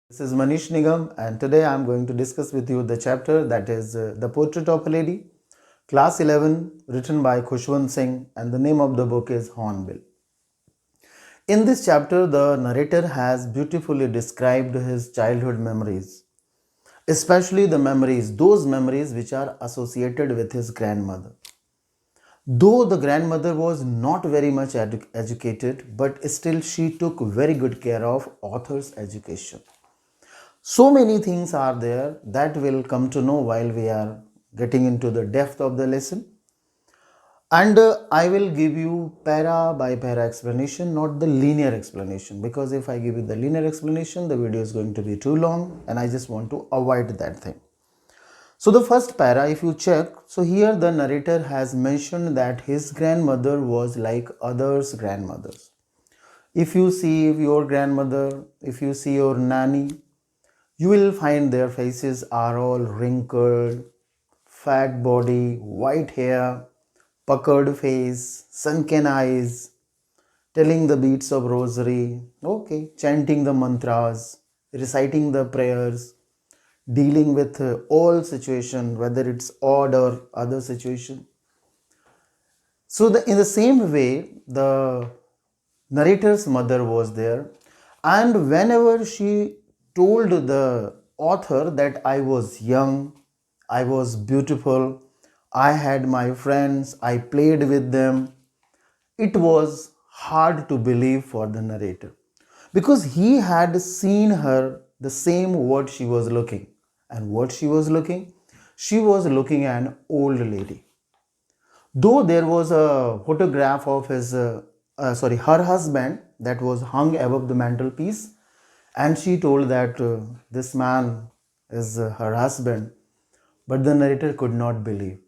This is Manish Nigam, and today I am going to discuss with you the chapter that is The Portrait of a Lady, Class 11, written by Khushwant Singh, and the name of the book is Hornbill. In this chapter, the narrator has beautifully described his childhood memories, especially those memories which are associated with his grandmother. Though the grandmother was not very much educated, but still she took very good care of author's education. So many things are there that we'll come to know while we are getting into the depth of the lesson. And I will give you para by para explanation, not the linear explanation, because if I give you the linear explanation, the video is going to be too long and I just want to avoid that thing. So the first para, if you check, so here the narrator has mentioned that his grandmother was like others' grandmothers. If you see your grandmother, if you see your nanny, you will find their faces are all wrinkled, fat body, white hair, puckered face, sunken eyes, telling the beads of rosary, okay, chanting the mantras, reciting the prayers, dealing with all situation, whether it's odd or other situation. So in the same way, the narrator's mother was there, and whenever she told the author that I was young, I was beautiful, I had my friends, I played with them, it was hard to believe for the narrator because he had seen her the same what she was looking. And what she was looking? She was looking an old lady. Though there was a photograph of her husband that was hung above the mantelpiece, and she told that this man is her husband, but the narrator could not believe.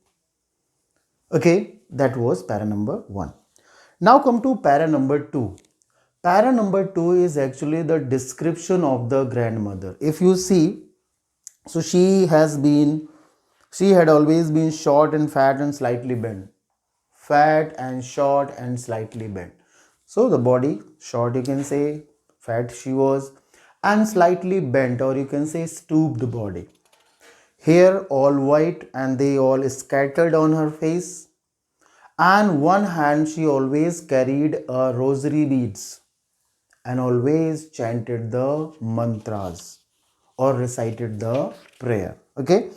Okay, that was para number 1. Now come to para number 2. Para number 2 is actually the description of the grandmother. If you see, so she had always been short and fat and slightly bent. Fat and short and slightly bent. So the body, short you can say, fat she was, and slightly bent, or you can say stooped body. Hair all white and they all scattered on her face. And one hand she always carried a rosary beads and always chanted the mantras or recited the prayer. Okay.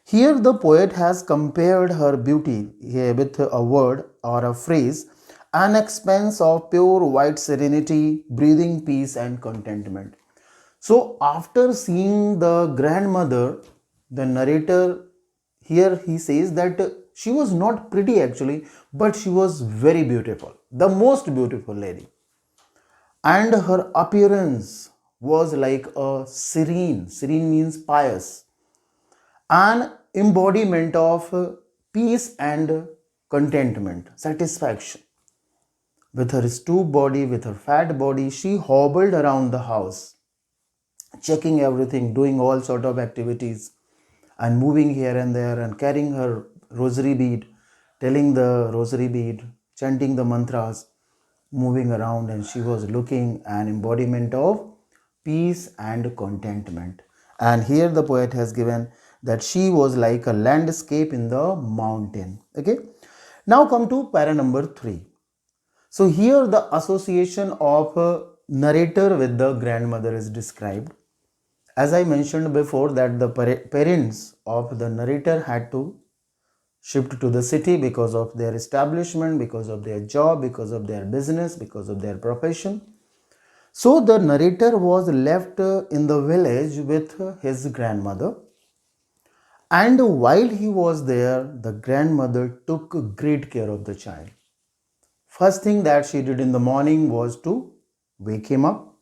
Here the poet has compared her beauty here with a word or a phrase, an expanse of pure white serenity, breathing peace and contentment. So after seeing the grandmother, the narrator here he says that she was not pretty actually, but she was very beautiful, the most beautiful lady. And her appearance was like a serene. Serene means pious, an embodiment of peace and contentment, satisfaction. With her stoop body, with her fat body, she hobbled around the house, checking everything, doing all sort of activities, and moving here and there, and carrying her rosary bead, telling the rosary bead, chanting the mantras, moving around, and she was looking an embodiment of peace and contentment. And here the poet has given that she was like a landscape in the mountain. Okay. Now come to para number 3. So here the association of a narrator with the grandmother is described. As I mentioned before that the parents of the narrator had to shift to the city because of their establishment, because of their job, because of their business, because of their profession. So the narrator was left in the village with his grandmother. And while he was there, the grandmother took great care of the child. First thing that she did in the morning was to wake him up.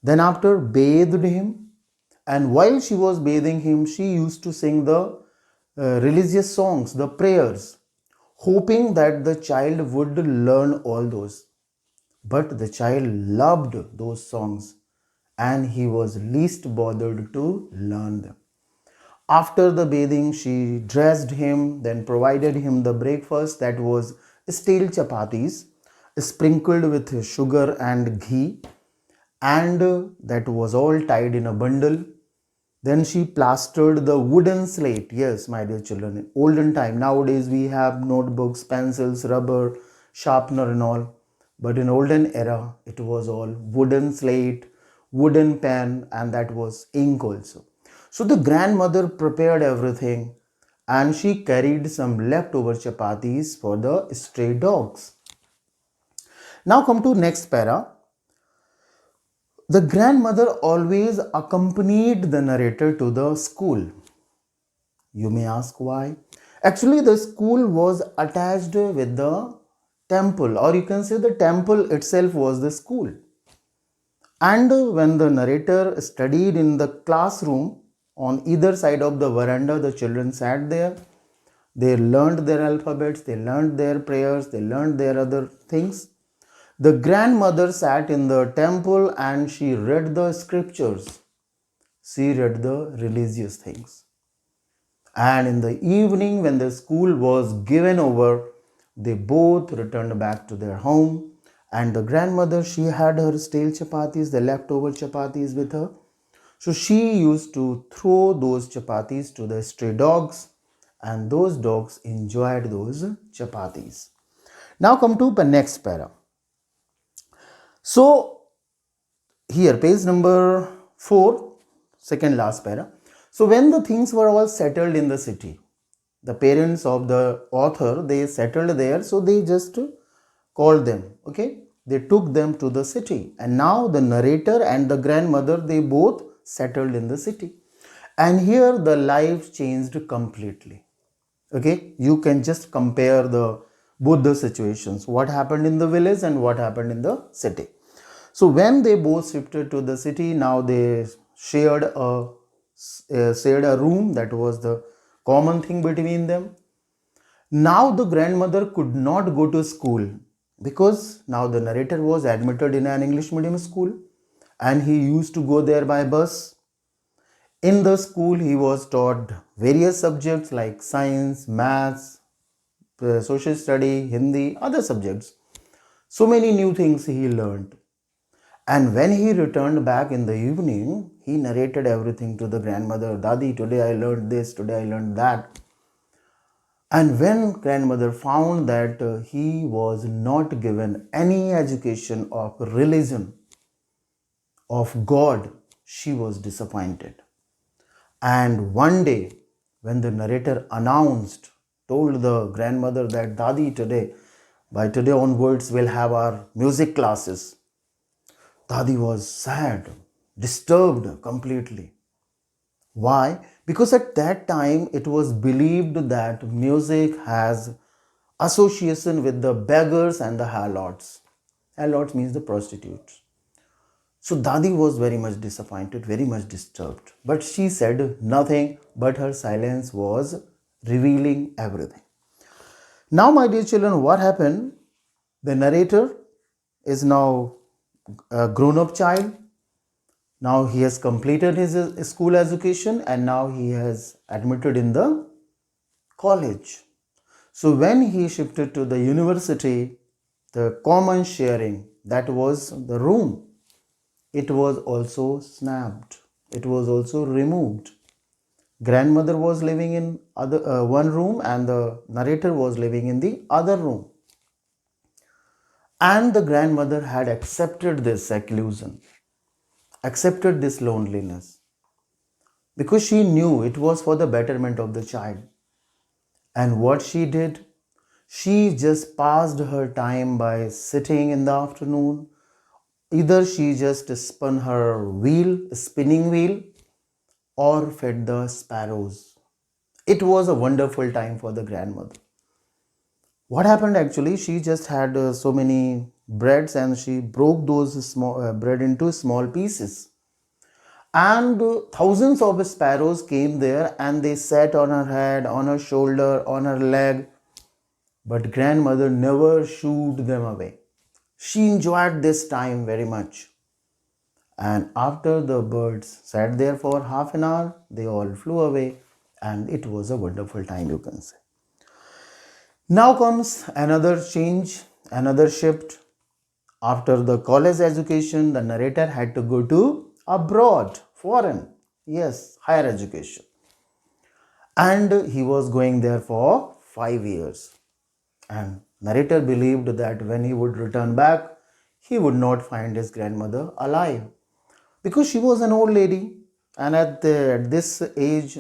Then after bathed him. And while she was bathing him, she used to sing the religious songs, the prayers, hoping that the child would learn all those. But the child loved those songs and he was least bothered to learn them. After the bathing, she dressed him, then provided him the breakfast that was stale chapatis sprinkled with sugar and ghee. and that was all tied in a bundle. Then she plastered the wooden slate. Yes, my dear children, in olden time, nowadays we have notebooks, pencils, rubber, sharpener and all. But in olden era, it was all wooden slate, wooden pen, and that was ink also. So the grandmother prepared everything and she carried some leftover chapatis for the stray dogs. Now come to next para. The grandmother always accompanied the narrator to the school. You may ask why. Actually, the school was attached with the temple, or you can say the temple itself was the school. And when the narrator studied in the classroom, on either side of the veranda, the children sat there. They learned their alphabets, they learned their prayers, they learned their other things. The grandmother sat in the temple and she read the scriptures. She read the religious things. And in the evening, when the school was given over, they both returned back to their home. And the grandmother, she had her stale chapatis, the leftover chapatis with her. So she used to throw those chapatis to the stray dogs, and those dogs enjoyed those chapatis. Now come to the next para. So here, page number 4, second last para. So when the things were all settled in the city, the parents of the author, they settled there, so they just called them, okay, they took them to the city, and now the narrator and the grandmother, they both settled in the city, and here the life changed completely. Okay, you can just compare the both the situations, what happened in the village and what happened in the city. So when they both shifted to the city, now they shared a room, that was the common thing between them. Now the grandmother could not go to school because now the narrator was admitted in an English medium school and he used to go there by bus. In the school, he was taught various subjects like science, maths, social study, Hindi, other subjects. So many new things he learned. And when he returned back in the evening, he narrated everything to the grandmother. Dadi, today I learned this, today I learned that. And when grandmother found that he was not given any education of religion, of God, she was disappointed. And one day, when the narrator announced, told the grandmother that Dadi, today, by today onwards, we'll have our music classes. Dadi was sad, disturbed completely. Why? Because at that time it was believed that music has association with the beggars and the harlots. Harlots means the prostitutes. So Dadi was very much disappointed, very much disturbed. But she said nothing, but her silence was revealing everything. Now, my dear children, what happened? The narrator is now a grown up child. Now he has completed his school education and now he has admitted in the college. So when he shifted to the university, the common sharing, that was the room, it was also snapped. It was also removed. Grandmother was living in one room and the narrator was living in the other room. And the grandmother had accepted this seclusion, accepted this loneliness, because she knew it was for the betterment of the child. And what she did, she just passed her time by sitting in the afternoon. Either she just spun her wheel, spinning wheel, or fed the sparrows. It was a wonderful time for the grandmother. What happened actually, she just had so many breads and she broke those small bread into small pieces. And thousands of sparrows came there and they sat on her head, on her shoulder, on her leg. But grandmother never shooed them away. She enjoyed this time very much. And after the birds sat there for half an hour, they all flew away and it was a wonderful time, you can say. Now comes another change, another shift. After the college education, the narrator had to go to abroad, foreign, yes, higher education. And he was going there for 5 years. And narrator believed that when he would return back, he would not find his grandmother alive because she was an old lady. And at this age,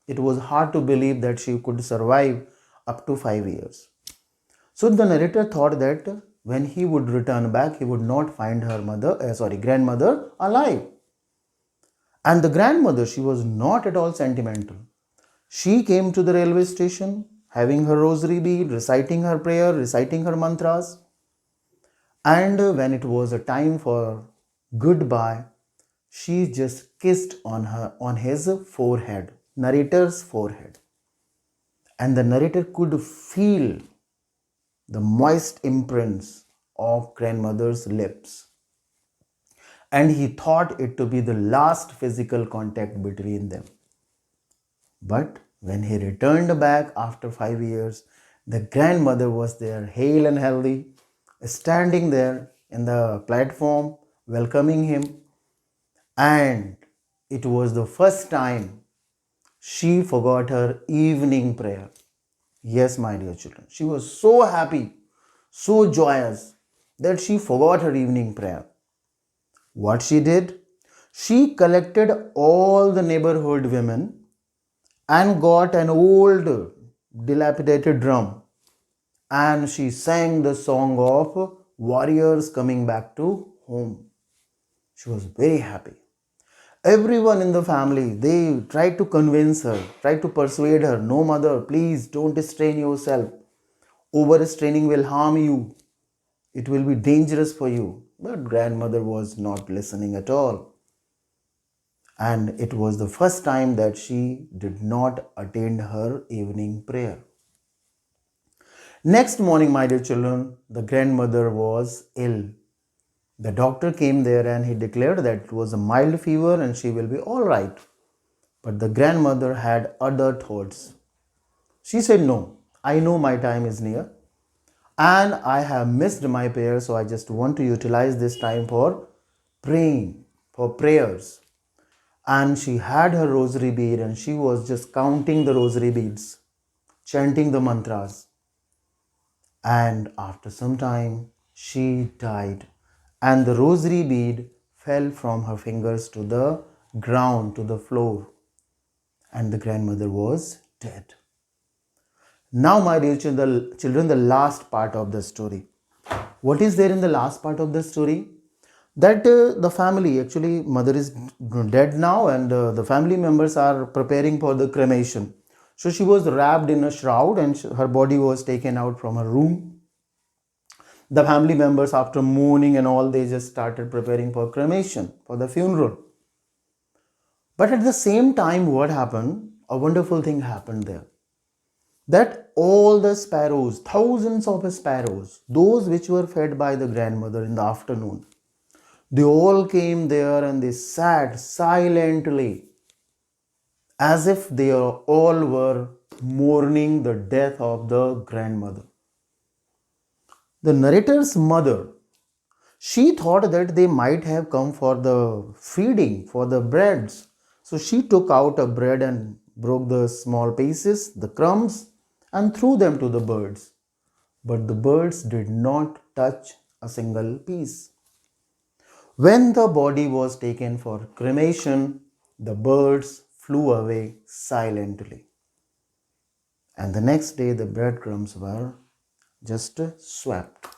it was hard to believe that she could survive up to 5 years. So the narrator thought that when he would return back, he would not find her grandmother alive. And the grandmother, she was not at all sentimental. She came to the railway station, having her rosary bead, reciting her prayer, reciting her mantras. And when it was a time for goodbye, she just kissed on his forehead, narrator's forehead. And the narrator could feel the moist imprints of grandmother's lips. And he thought it to be the last physical contact between them. But when he returned back after 5 years, the grandmother was there, hale and healthy, standing there in the platform, welcoming him. And it was the first time she forgot her evening prayer. Yes, my dear children, she was so happy, so joyous that she forgot her evening prayer. What she did? She collected all the neighborhood women and got an old dilapidated drum, and she sang the song of warriors coming back to home. She was very happy. Everyone in the family, they tried to convince her, tried to persuade her, no mother, please don't strain yourself. Overstraining will harm you. It will be dangerous for you. But grandmother was not listening at all. And it was the first time that she did not attend her evening prayer. Next morning, my dear children, the grandmother was ill. The doctor came there and he declared that it was a mild fever and she will be all right. But the grandmother had other thoughts. She said, no, I know my time is near and I have missed my prayer, so I just want to utilize this time for praying, for prayers. And she had her rosary bead and she was just counting the rosary beads, chanting the mantras. And after some time, she died. And the rosary bead fell from her fingers to the ground, to the floor. And the grandmother was dead. Now, my dear children, the last part of the story. What is there in the last part of the story? That the family, actually mother is dead now, and the family members are preparing for the cremation. So she was wrapped in a shroud and her body was taken out from her room. The family members, after mourning and all, they just started preparing for cremation, for the funeral. But at the same time, what happened? A wonderful thing happened there. That all the sparrows, thousands of sparrows, those which were fed by the grandmother in the afternoon, they all came there and they sat silently as if they all were mourning the death of the grandmother. The narrator's mother, she thought that they might have come for the feeding, for the breads. So she took out a bread and broke the small pieces, the crumbs, and threw them to the birds. But the birds did not touch a single piece. When the body was taken for cremation, the birds flew away silently. And the next day, the breadcrumbs were just swept.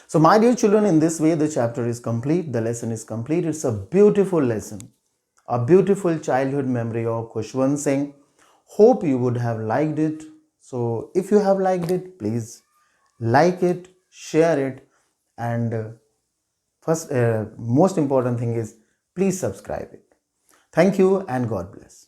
So, my dear children, in this way, the chapter is complete, the lesson is complete. It's a beautiful lesson, a beautiful childhood memory of Khushwant Singh. Hope you would have liked it. So, if you have liked it, please like it, share it, and most important thing is please subscribe it. Thank you and God bless.